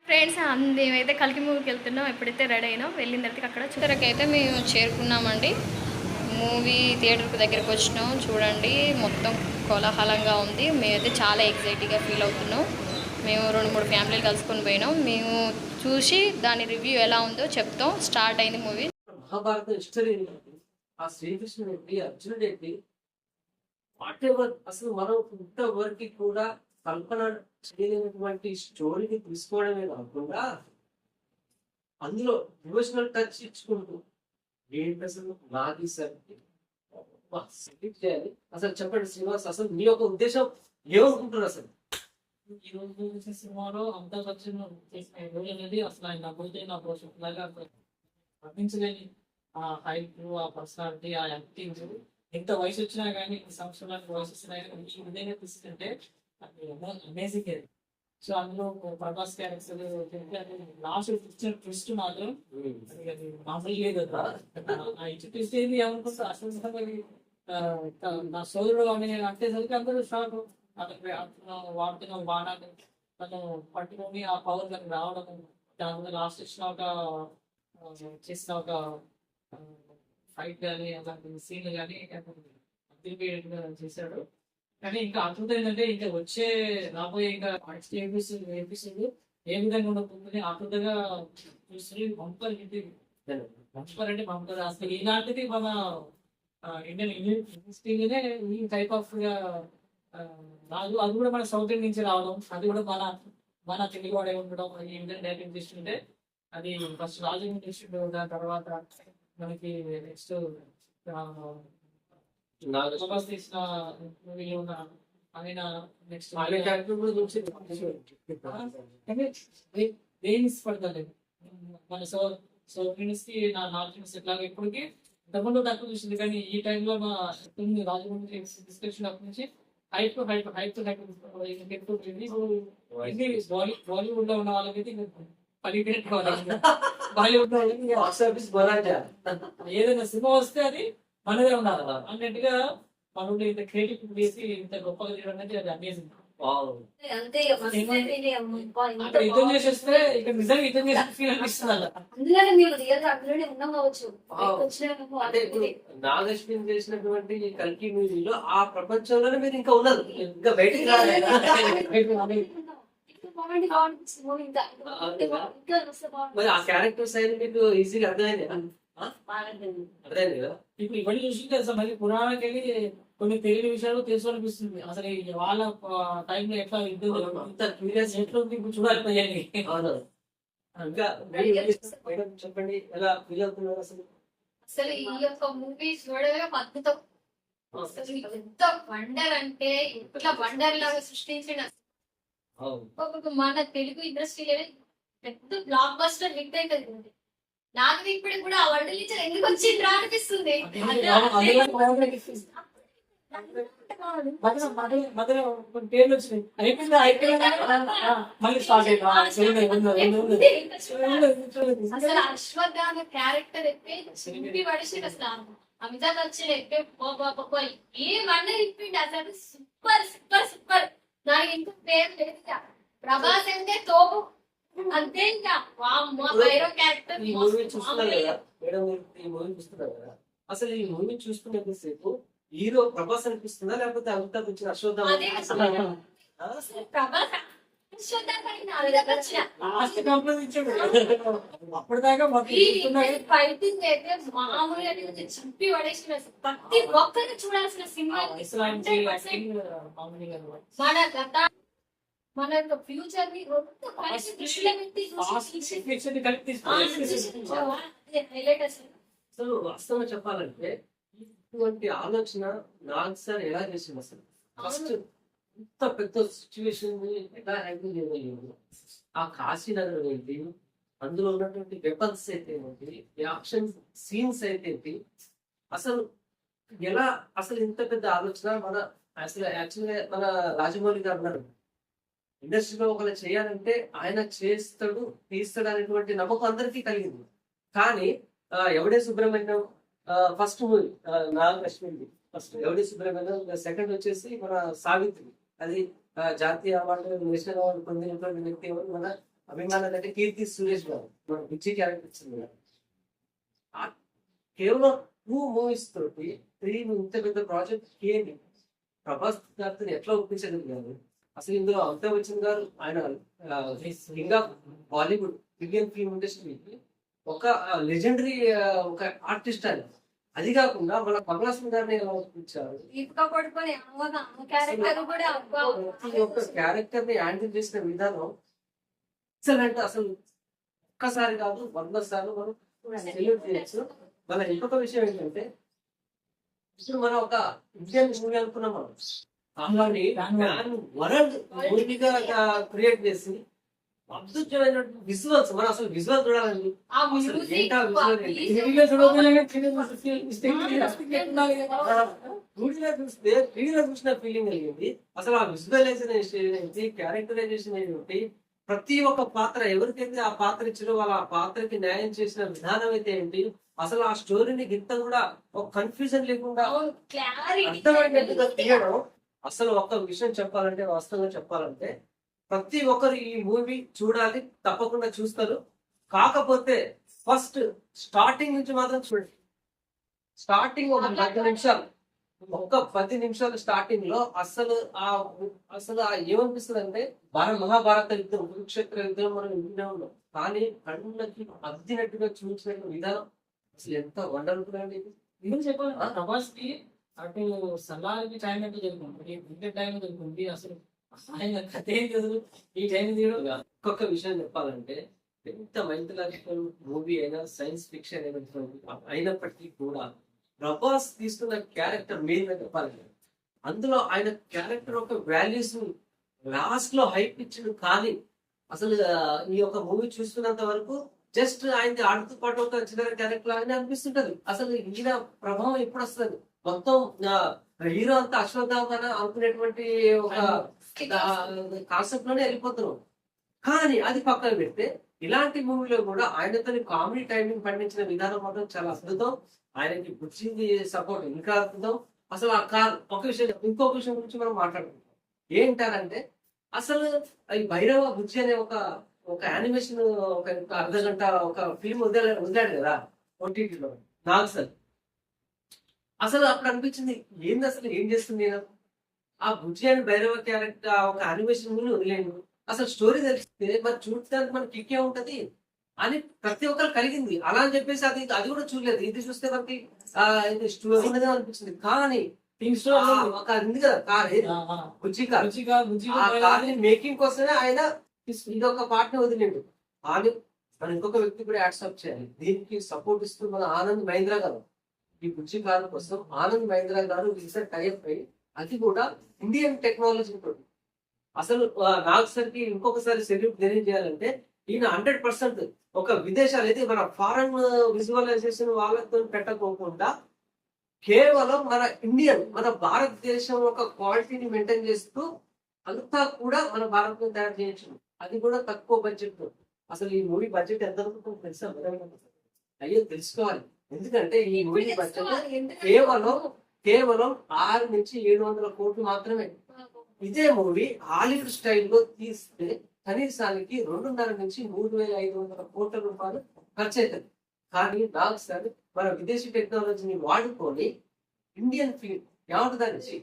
Friends మేమైతే కల్కి మూవీకి వెళ్తున్నాం. ఎప్పుడైతే రెడీ అయినాం వెళ్ళిన తర్వాత అక్కడ చివరికైతే మేము చేరుకున్నామండి. మూవీ థియేటర్కి దగ్గరికి వచ్చినాం. చూడండి మొత్తం కోలాహలంగా ఉంది. మేమైతే చాలా ఎగ్జైటింగ్గా ఫీల్ అవుతున్నాం. మేము 2-3 ఫ్యామిలీలు కలుసుకొని పోయినాం. మేము చూసి దాని రివ్యూ ఎలా ఉందో చెప్తాం. స్టార్ట్ అయింది మూవీ. మహాభారత హిస్టరీ ఆ శ్రీకృష్ణుడు ఏంటి, అర్జునుడు ఏంటి, వాట్ ఎవర్, అసలు మనం ఇంతవరకు కూడా కల్పన చేయలేనటువంటి స్టోరీని తీసుకోవడమే కాకుండా అందులో డివోషనల్ టచ్ ఇచ్చుకుంటూ ఏంటి అసలు నాది చేయాలి. అసలు చెప్పండి శ్రీనివాస్, అసలు మీ యొక్క ఉద్దేశం ఏమనుకుంటున్నారు అసలు? ఈ రోజు సినిమాలో అమితాబ్ బచ్చన్ చేసిన రోల్ అనేది అసలు ఆయన పోతే నా లాగా వర్ణించలేని ఆ హైట్, ఆ పర్సనాలిటీ, ఆ యాక్టింగ్. ఎంత వయసు వచ్చినా కానీ, సంవత్సరాలకు వయసు వచ్చినా కానీ ఈ విధంగా తీసుకుంటే అమేజింగ్ అది. సో అందులో Prabhas character last picture twist మాత్రం అది మామూలు లేదు కదా. ఆ ఇచ్చి ట్విస్ట్ ఏంది ఏమనుకుంటా అసలు నా సోదరుడు అని అంటేసరికి అందరూ షాక్. వాడుతున్న బాణాన్ని తను పట్టుకొని ఆ పవర్ తనకు రావడం, దాని లాస్ట్ ఇచ్చిన ఒక చేసిన ఒక ఫైట్ కానీ అలాంటి సీన్ కానీ అదిరిపోయేట్టుగా చేశాడు. కానీ ఇంకా అద్భుతం ఏంటంటే ఇంకా రాబోయే ఇంకా నెక్స్ట్ ఎపిసోడ్ ఏ విధంగా ఉండబోతుంది అద్భుతంగా చూస్తుంది. బంపర్ అంటే బంపర్. అసలు ఇలాంటిది మన ఇండియన్ ఇండస్ట్రీలోనే ఈ టైప్ ఆఫ్ రాజు, అది కూడా మన సౌత్ ఇండియన్ నుంచి రావడం, అది కూడా మన తెలుగు వాడే ఉండడం, ఈ ఇండియన్ డైరెక్ట్ తీసుకుంటే అది ఫస్ట్ రాజు తీసుకుంటూ దాని తర్వాత మనకి నెక్స్ట్ తీసిన మూవీలో ఉన్న ఆయన నెక్స్ట్ పడతారు మన సౌత్ ఇండస్ట్రీ నార్త్ ఇండస్ట్రీ ఎట్లాగా ఇప్పటికి డబ్బులు తక్కువ చూసింది. కానీ ఈ టైంలో మా రాజమండ్రి డిస్క్రిప్షన్ అప్పటి నుంచి బాలీవుడ్ లో ఉన్న వాళ్ళకైతే బాలీవుడ్ లో ఏదైనా సినిమా వస్తే అది మనదే ఉండాలి అన్నట్టుగా మనలో ఇంత క్రియేటివ్ చేసి ఇంత గొప్పగా చేయడం అనేది అది అమేజింగ్. యుద్ధం చేసేస్తే ఇక్కడ నిజంగా యుద్ధం చేసిన ఫీల్ అనిపిస్తుంది. నాగలక్ష్మి చేసినటువంటి కల్కి మూవీలో ఆ ప్రపంచంలోనే మీరు ఇంకా ఉన్నారు, ఇంకా బయటికి రాలేదు. మరి ఆ క్యారెక్టర్స్ అయితే మీకు ఈజీగా అర్థమైంది అర్థమైంది కదా. ఇప్పుడు ఇవన్నీ చూసుకుంటే అసలు మళ్ళీ పురాణానికి వెళ్ళి కొన్ని తెలియని విషయాలు తెలుసుకోవాలనిపిస్తుంది. అసలు వాళ్ళ టైంలో ఎట్లా ఎట్లా ఉంది ఇప్పుడు చూడాలి. ఇంకా చెప్పండి ఎలా ఫీల్ అవుతున్నారు అసలు? అసలు ఈ యొక్క మూవీ చూడగా అద్భుతం. అసలు ఎంత వండర్ అంటే ఇట్లా వండర్ లాగా సృష్టించిన మన తెలుగు ఇండస్ట్రీలో పెద్ద బ్లాక్ బస్టర్ హిట్ అవుతుంది. నాకు ఇప్పుడు కూడా ఆ వండర్ నుంచి ఎందుకు వచ్చిండ్రా అనిపిస్తుంది. పేర్లు వచ్చినాయి అసలు అశ్వత్థామ క్యారెక్టర్ ఎప్పి పడిసి అసలు అమితాబ్ బచ్చన్ ఎప్పి ఏ వండర్ ఇప్పిండి అసలు సూపర్ సూపర్ సూపర్. నాకు ఇంకో పేరు లేదు. ప్రభాస్ అంటే తోపు అంతే. ఇంకా క్యారెక్టర్ ఈ మూవీ చూస్తున్నారు కదా మేడం, ఈ మూవీ చూస్తున్నారు కదా, అసలు ఈ మూవీ చూసుకునేంతసేపు హీరో ప్రభాస్ అనిపిస్తుందా లేకపోతే అమితాబ్ బచ్చన్ అశ్వత్థామ? అప్పటిదాకా ఫైటింగ్ అయితే మామూలుగా చింపి పడేసిన ప్రతి ఒక్కరిని చూడాల్సిన సినిమా. మన గత మన ఫ్యూచర్ ని దృష్టిలో పెట్టి అసలు వాస్తవంగా చెప్పాలంటే ఇటువంటి ఆలోచన నాగ్ సార్ ఎలా చేసింది అసలు? ఫస్ట్ ఇంత పెద్ద సిచ్యువేషన్ ఎలా హ్యాండిల్ చేయగలిగారు? ఆ కాశీనగర్ ఏంటి, అందులో ఉన్నటువంటి వెపన్స్ అయితే ఏంటి, యాక్షన్ సీన్స్ అయితే ఏంటి, అసలు ఎలా అసలు ఇంత పెద్ద ఆలోచన మన అసలు యాక్చువల్గా మన రాజమౌళి గారు అన్నారు ఇండస్ట్రీలో ఒకరు చేయాలంటే ఆయన చేస్తాడు తీస్తాడు అనేటువంటి నమ్మకం అందరికీ కలిగింది. కానీ ఎవడే Subrahmanyam first movie Nagalakshmi, first ఎవడే సుబ్రహ్మణ్యం, సెకండ్ వచ్చేసి మన సావిత్రి, అది జాతీయ అవార్డు నేషనల్ అవార్డు పొందినటువంటి వ్యక్తి మన అభిమానులు అంటే కీర్తి సురేష్ గారు మన బుజ్జి క్యారెక్టర్ ఇచ్చింది కదా. కేవలం 2 మూవీస్ తోటి 3 ఇంత పెద్ద ప్రాజెక్ట్ కేని ప్రభాస్ గారితో ఎట్లా ఒప్పించగలిగారు. అసలు ఇందులో అమితాబ్ బచ్చన్ గారు ఆయన ఇంకా బాలీవుడ్ ఇండియన్ ఫిల్మ్ ఇండస్ట్రీకి ఒక లెజెండరీ ఒక ఆర్టిస్ట్ ఆయన. అది కాకుండా మన కమల్ హాసన్ గారిని ఎలా ఒప్పించారు. ప్రతి ఒక్క క్యారెక్టర్ ని హ్యాండిల్ చేసిన విధానం ఎక్సలెంట్. అసలు ఒక్కసారి కాదు 100 సార్లు మనం సెల్యూట్ చేయొచ్చు. మన ఇంకొక విషయం ఏంటంటే ఇప్పుడు మనం ఒక ఇండియన్ మూవీ అనుకున్నాం. మనం వరల్డ్ మూవీగా క్రియేట్ చేసి అద్భుతమైన విజువల్స్ మనం అసలు విజువల్ చూడాలండి. అసలు ఏంటా విజువల్ ఏంటి? టీవీలో చూసిన ఫీలింగ్ కలిగింది. అసలు ఆ విజువలైజేషన్ ఏంటి, క్యారెక్టరైజేషన్ ఏంటి, ప్రతి ఒక్క పాత్ర ఎవరికైతే ఆ పాత్ర ఇచ్చారో వాళ్ళ ఆ పాత్రకి న్యాయం చేసిన విధానం అయితే ఏంటి, అసలు ఆ స్టోరీని గింత కూడా ఒక కన్ఫ్యూజన్ లేకుండా అర్థమయ్యేట్టుగా తీయడం. అసలు ఒక విషయం చెప్పాలంటే, వాస్తవంగా చెప్పాలంటే ప్రతి ఒక్కరు ఈ మూవీ చూడాలి, తప్పకుండా చూస్తారు. కాకపోతే ఫస్ట్ స్టార్టింగ్ నుంచి మాత్రం చూడండి. స్టార్టింగ్ ఒక 10 నిమిషాలు, ఒక్క 10 నిమిషాలు స్టార్టింగ్ లో అసలు ఏమనిపిస్తుంది అంటే మహాభారత యుద్ధం, కురుక్షేత్ర యుద్ధం మనం వింటూనే ఉన్నాం. కానీ కళ్ళకి అద్దినట్టుగా చూసిన విధానం అసలు ఎంత వండర్ఫుల్ అండి. ఎందుకు చెప్పాలి ప్రభాస్ కి అటు సలార్కి టైం అంటే జరుగుతుంది, ఇంటర్ టైం జరుగుతుంది. అసలు ఆయన కథ ఏం చదువు ఈ టైం తీయడం. ఇంకొక విషయం చెప్పాలంటే ఎంత మైథలాజికల్ మూవీ అయినా, సైన్స్ ఫిక్షన్ అయినప్పటికీ కూడా ప్రభాస్ తీసుకున్న క్యారెక్టర్ మెయిన్ గా చెప్పాలంటే అందులో ఆయన క్యారెక్టర్ ఒక వాల్యూస్ లాస్ట్ లో హైప్ ఇచ్చిండు. కానీ అసలు ఈ యొక్క మూవీ చూస్తున్నంత వరకు జస్ట్ ఆయన ఆడుతూ పాటు ఒక చిన్న క్యారెక్టర్ లాగానే అనిపిస్తుంటది. అసలు ఈయన ప్రభావం ఎప్పుడు వస్తుంది, మొత్తం హీరో అంతా అశ్వత్థామ అనుకునేటువంటి ఒక కాన్సెప్ట్ లోనే వెళ్ళిపోతున్నాం. కానీ అది పక్కన పెడితే ఇలాంటి మూవీలో కూడా ఆయనతో కామెడీ టైమింగ్ పండించిన విధానం మాత్రం చాలా అద్భుతం. ఆయనకి బుచ్చింది సపోర్ట్ ఇంకా అద్భుతం. అసలు ఆ కార్ ఒక విషయం, ఇంకొక విషయం గురించి మనం మాట్లాడుకుంటాం. ఏంటారంటే అసలు ఈ భైరవ బుజ్జి అనే ఒక యానిమేషన్ ఒక అర్ధ గంట ఒక ఫిల్మ్ వదిలాడు కదా ఓటీటీలో నాగ్సల్. అసలు అప్పుడు అనిపించింది ఏంది అసలు ఏం చేస్తుంది నేను ఆ బుజ్జి అని భైరవ క్యారెక్టర్ ఒక యానిమేషన్ మూవీ వదిలేను. అసలు స్టోరీ తెలిస్తే మరి చూడటానికి మనకి కిక్కే ఉంటది అని ప్రతి ఒక్కరు కలిగింది. అలా అని చెప్పేసి అది కూడా చూడలేదు. ఇది చూస్తే మనకి స్టోరీ ఉన్నదే అనిపించింది. కానీ ఒక ఉంది కదా కార్, బుజ్జి కార్ మేకింగ్ కోసమే ఆయన ఇదొక పార్ట్ ని వదిలేండు. కానీ మనం ఇంకొక వ్యక్తి కూడా యాక్సెప్ట్ చేయాలి. దీనికి సపోర్ట్ ఇస్తూ మన ఆనంద్ మహీంద్ర గారు ఈ బుజ్జి కార్ కోసం ఆనంద్ మహీంద్ర గారు రీసెంట్ టైప్ అయ్యి అది కూడా ఇండియన్ టెక్నాలజీ తోటి అసలు నాగ్ సార్ కి ఇంకొకసారి సెల్యూట్ తెలియజేయాలంటే ఈయన 100% ఒక విదేశాలు అయితే మన ఫారెన్ విజువలైజేషన్ వాళ్ళతో పెట్టకోకుండా కేవలం మన ఇండియన్ మన భారతదేశం ఒక క్వాలిటీని మెయింటైన్ చేస్తూ అంతా కూడా మన భారత్లో తయారు చేయొచ్చు. అది కూడా తక్కువ బడ్జెట్. అసలు ఈ మూవీ బడ్జెట్ ఎంత అనుకుంటుందో తెలుసా? అయ్యో తెలుసుకోవాలి. ఎందుకంటే ఈ మూవీ బడ్జెట్ కేవలం 6 నుంచి 700 కోట్లు మాత్రమే. ఇదే మూవీ హాలీవుడ్ స్టైల్లో తీస్తే కనీసానికి 2.5 నుంచి 3,500 కోట్ల రూపాయలు ఖర్చు అవుతుంది. కానీ నాగ్ సార్ మన విదేశీ టెక్నాలజీని వాడుకొని ఇండియన్ ఫిల్మ్ ఏమంటుందని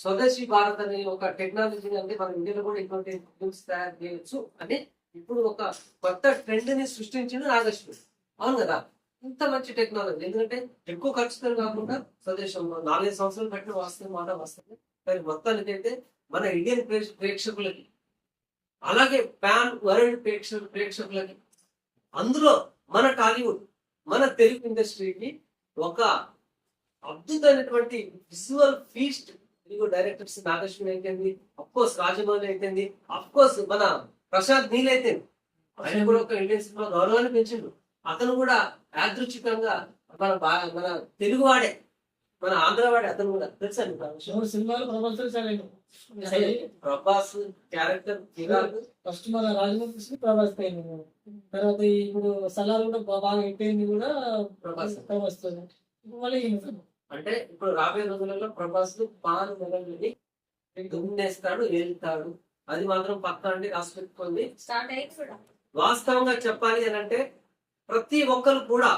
స్వదేశీ భారత్ అనే ఒక టెక్నాలజీ అంటే మన ఇండియాలో కూడా ఇటువంటి ఫిల్మ్స్ తయారు చేయొచ్చు అని ఇప్పుడు ఒక కొత్త ట్రెండ్ ని సృష్టించిన నాగేశ్వరుడు. అవును కదా, ఇంత మంచి టెక్నాలజీ. ఎందుకంటే ఎక్కువ ఖర్చుతో కాకుండా స్వదేశంలో 4 సంవత్సరాలు పెట్టిన వాస్తవం మాట వస్తుంది. కానీ మొత్తానికి అయితే మన ఇండియన్ ప్రేక్షకులకి అలాగే పాన్ వరల్డ్ ప్రేక్షకులకి అందులో మన టాలీవుడ్ మన తెలుగు ఇండస్ట్రీకి ఒక అద్భుతమైనటువంటి visual feast. Telugu directors Nageswari అయితేంది, అఫ్ కోర్స్ రాజమౌళి అయితేంది, అఫ్ కోర్స్ మన ప్రశాంత్ నీల్ అయితే ఆయన కూడా ఒక ఇండియన్ సినిమా గౌరవాన్ని పెంచిండు. అతను కూడా యాదృచ్ఛికంగా మన తెలుగువాడే, మన ఆంధ్రవాడే. అతను కూడా తెలుసా సినిమాలు ప్రభాస్ క్యారెక్టర్ ఫస్ట్ మన రాజమౌళి ప్రభాస్ పైన, తర్వాత ఇప్పుడు సలార్ కూడా బాగా అయిపోయింది కూడా ప్రభాస్ మళ్ళీ. అంటే ఇప్పుడు రాబోయే రోజులలో ప్రభాస్ పాన్ మొదలుని దున్నేస్తాడు, ఏలుతాడు అది మాత్రం పక్కా అండి, రాసి పెట్టుకోండి. స్టార్ట్ అయ్యి కూడా వాస్తవంగా చెప్పాలి అని అంటే ప్రతి ఒక్కరు కూడా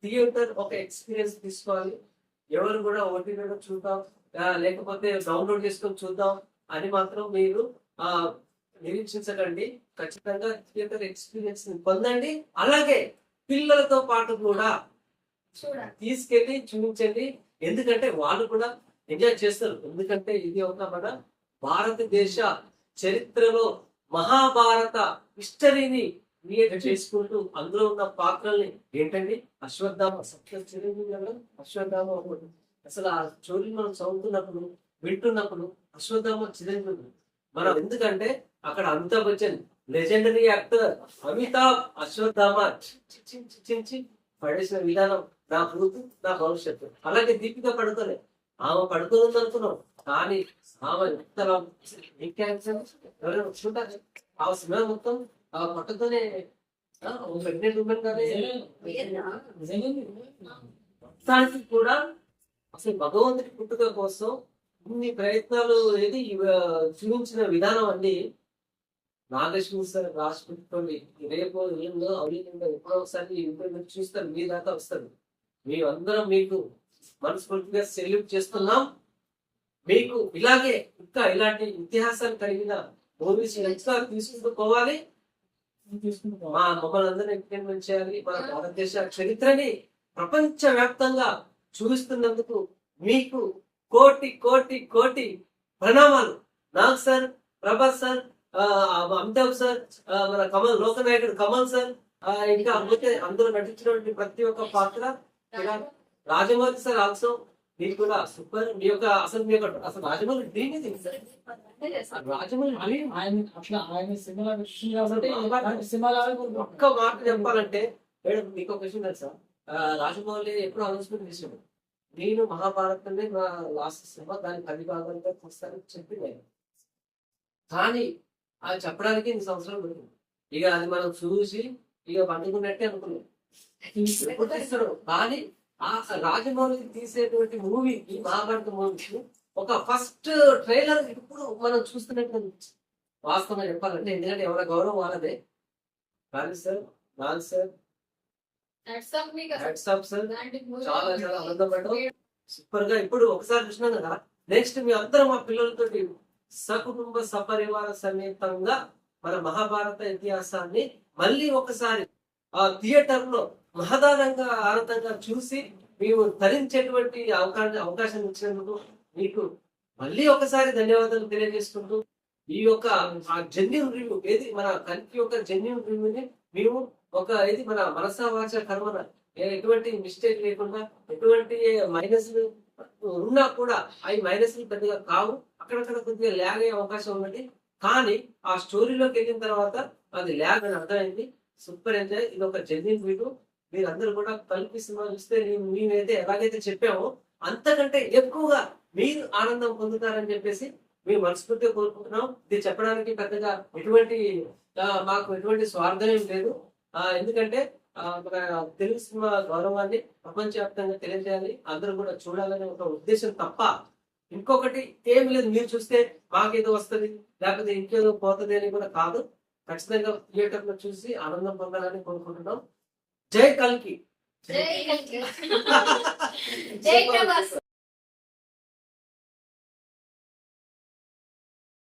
థియేటర్ ఒక ఎక్స్పీరియన్స్ తీసుకోవాలి. ఎవరు కూడా ఓటీటీలో చూద్దాం లేకపోతే డౌన్లోడ్ చేసుకొని చూద్దాం అని మాత్రం మీరు నిరీక్షించకండి. ఖచ్చితంగా థియేటర్ ఎక్స్పీరియన్స్ పొందండి. అలాగే పిల్లలతో పాటు కూడా చూడాలి. తీసుకెళ్ళి చూపించండి. ఎందుకంటే వాళ్ళు కూడా ఎంజాయ్ చేస్తారు. ఎందుకంటే ఇది ఒక మన భారతదేశ చరిత్రలో మహాభారత హిస్టరీని క్రియేట్ చేసుకుంటూ అందులో ఉన్న పాత్రల్ని ఏంటండి, అశ్వత్థామ సప్త చిరంజీవులలో అశ్వత్థామ ఒకడు. అసలు ఆ స్టోరీ మనం చదువుతున్నప్పుడు వింటున్నప్పుడు అశ్వత్థామ చిరంజీవుడు మనం, ఎందుకంటే అక్కడ అమితాబ్ బచ్చన్ లెజెండరీ యాక్టర్ అమితాబ్ అశ్వత్థామ చించి పడేసిన విధానం నా భూతు నా భవిష్యత్తు. అలాగే దీపిక పడుకోలే, ఆమె పడుకోలేదు అనుకున్నాం కానీ ఆమె ఎవరైనా చూడాలి. ఆ సినిమా మొత్తం ఆ పట్టుతోనే ప్రెగ్నెంట్ ఉమెన్ కానీ మొత్తానికి కూడా అసలు భగవంతుడి పుట్టుక కోసం ఇన్ని ప్రయత్నాలు ఏది చూపించిన విధానం అండి. నాగేశ్వర సార్ రాసి పెట్టుకోండి. రేపు ఏదో అవినీతిగా ఎప్పుడో ఒకసారి ఇంప్రూవ్మెంట్ చూస్తారు, మీ దాకా వస్తారు. మేమందరం మీకు మనస్ఫూర్తిగా సెల్యూట్ చేస్తున్నాం. మీకు ఇలాగే ఇంకా ఇలాంటి ఇతిహాసాలు కలిగిన మూవీస్ ఇంకా తీసుకుంటూ పోవాలి. మా మమ్మల్ని అందరినీ ఎంటర్టైన్మెంట్ చేయాలి. మన భారతదేశ చరిత్రని ప్రపంచ వ్యాప్తంగా చూపిస్తున్నందుకు మీకు కోటి కోటి కోటి ప్రణామాలు. Nag sir, Prabhas sir, Amitabh sir, మన కమల్ లోకనాయకుడు కమల్ సార్, ఇంకా అందులో నటించినటువంటి ప్రతి ఒక్క పాత్ర, రాజమౌళి సార్ ఆల్సో మీరు కూడా సూపర్. మీ యొక్క అసలు మీ యొక్క అసలు రాజమౌళి డ్రీమ్ ఇది. రాజమౌళి ఒక్క మాట చెప్పాలంటే మేడం మీకు ఒక విషయం తెలుసా, రాజమౌళి ఎప్పుడు అనౌన్స్మెంట్ చేసాడు, నేను మహాభారతాన్ని నా లాస్ట్ సినిమా దాని 10 భాగాలుగా చూస్తానని చెప్పి నేను, కానీ అది చెప్పడానికి 2 సంవత్సరాలు పడుతుంది. ఇక అది మనం చూసి ఇక పండుకున్నట్టే అనుకున్నాం ఎప్పుడు తీస్తాడు. కానీ ఆ రాజమౌళి తీసేటువంటి మూవీ ఈ మహాభారత మూవీ ఒక ఫస్ట్ ట్రైలర్ ఇప్పుడు మనం చూస్తున్నట్టు వాస్తవంగా చెప్పాలంటే, ఎందుకంటే ఎవరి గౌరవం వాళ్ళదే. కానీ సార్ నాగ్ సార్ చాలా చాలా ఆనందపడ్డాం. సూపర్ గా ఇప్పుడు ఒకసారి చూసినాం కదా, నెక్స్ట్ మీ అందరం మా పిల్లలతో సకుటుంబ సపరివార సమేతంగా మన మహాభారత ఇతిహాసాన్ని మళ్ళీ ఒకసారి ఆ థియేటర్ లో మహదానంగా ఆనందంగా చూసి మేము తరించేటువంటి అవకాశం ఇచ్చినందుకు మీకు మళ్ళీ ఒకసారి ధన్యవాదాలు తెలియజేసుకుంటూ, ఈ యొక్క ఆ జెన్యూన్ రివ్యూ ఏది మన కల్కి యొక్క జెన్యూన్ రివ్యూని మేము ఒక ఏది మన మనసా వాచ కర్మన ఎటువంటి మిస్టేక్ లేకుండా ఎటువంటి మైనస్ ఉన్నా కూడా అవి మైనస్లు పెద్దగా కావు, అక్కడక్కడ కొద్దిగా ల్యాగ్ అయ్యే అవకాశం ఉన్నది. కానీ ఆ స్టోరీలోకి వెళ్ళిన తర్వాత అది ల్యాగ్ అని అర్థమైంది. Super enjoy. ఇది ఒక జెన్యూన్ వీడియో. మీరందరూ కూడా కలిపి సినిమా చూస్తే మేమైతే ఎలాగైతే చెప్పామో అంతకంటే ఎక్కువగా మీరు ఆనందం పొందుతారని చెప్పేసి మేము మనస్ఫూర్తిగా కోరుకుంటున్నాం. ఇది చెప్పడానికి పెద్దగా మాకు ఎటువంటి స్వార్థం ఏం లేదు. ఎందుకంటే మన తెలుగు సినిమా గౌరవాన్ని ప్రపంచవ్యాప్తంగా తెలియజేయాలి, అందరూ కూడా చూడాలనే ఒక ఉద్దేశం తప్ప ఇంకొకటి ఏమి లేదు. మీరు చూస్తే మాకేదో వస్తుంది లేకపోతే ఇంకేదో పోతుంది అని కూడా కాదు. ఖచ్చితంగా థియేటర్ లో చూసి ఆనందం పొందాలని కోరుకుంటున్నాం. జై కల్కి. జై ప్రభాస్.